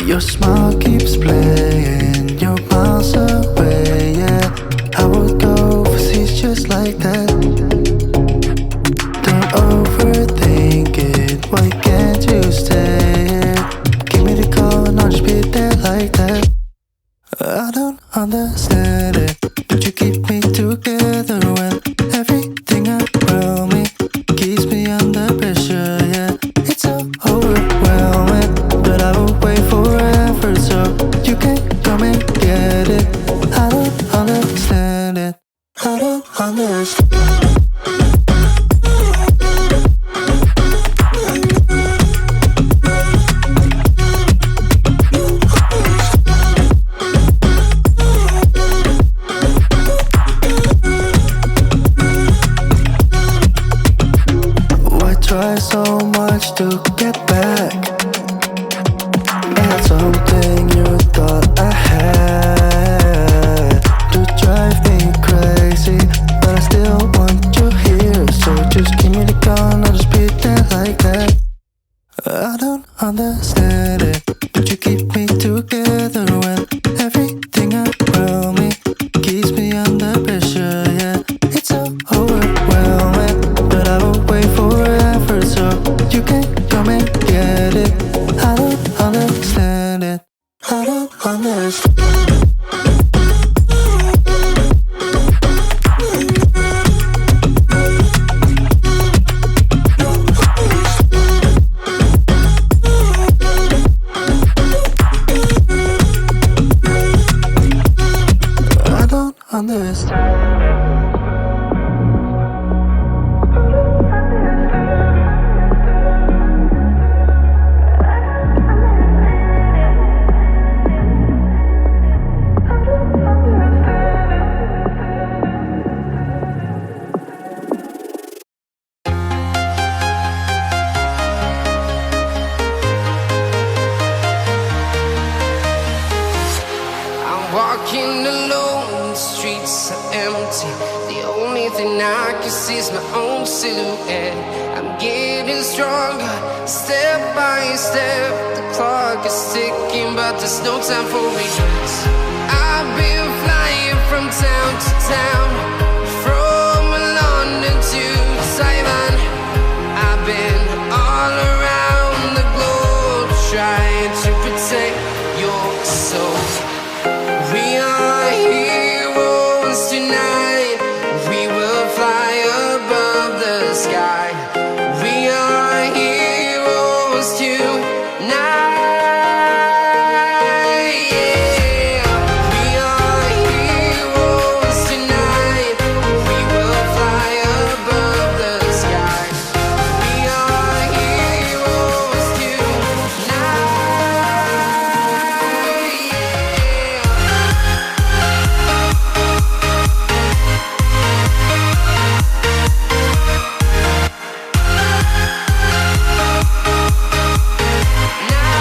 Your smile keeps playing, you're miles away, yeah. I would go overseas just like that. Don't overthink it, why can't you stay here? Give me the call and I'll just be there like that. I don't understand it, but you keep me together when everything around me keeps me under pressure, yeah. It's so overwhelming, but I will wait forever so you can come and get it. I don't understand it, I don't understand. Try so much to get back. That's something you thought I had to drive me crazy, but I still want you here. So just give me the call and I'll just be there like that. I don't understand it, but you keep me together when everything around me keeps me under pressure, yeah. It's so overwhelming, but I will wait forever so you can come and get it. I don't understand it, I don't understand. I don't understand. Walking alone, the streets are empty. The only thing I can see is my own silhouette. I'm getting stronger, step by step. The clock is ticking, but there's no time for regrets. I've been flying from town to town, from London to Taiwan. I've been all around the globe, trying to protect your soul. We are heroes tonight. We will fly above the sky. We are heroes tonight. Yeah. We are heroes tonight. We will fly above the sky. We are heroes tonight. Now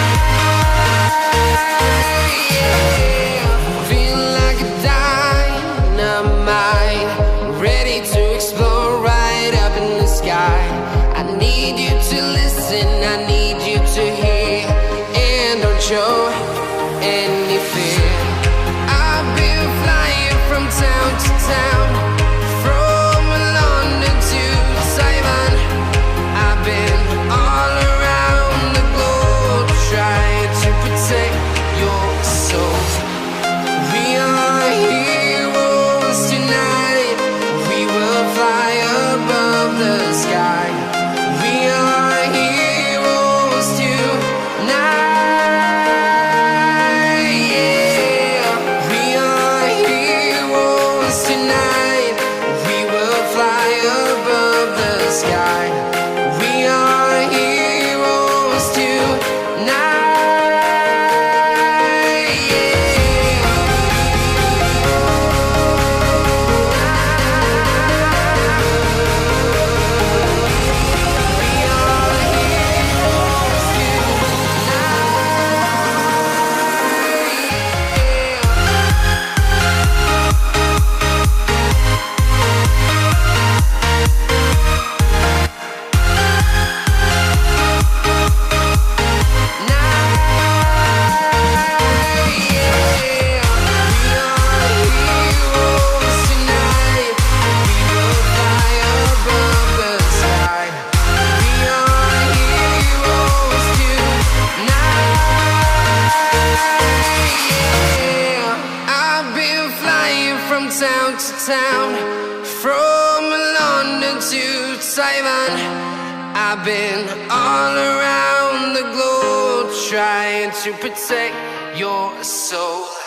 town, from London to Taiwan. I've been all around the globe trying to protect your soul.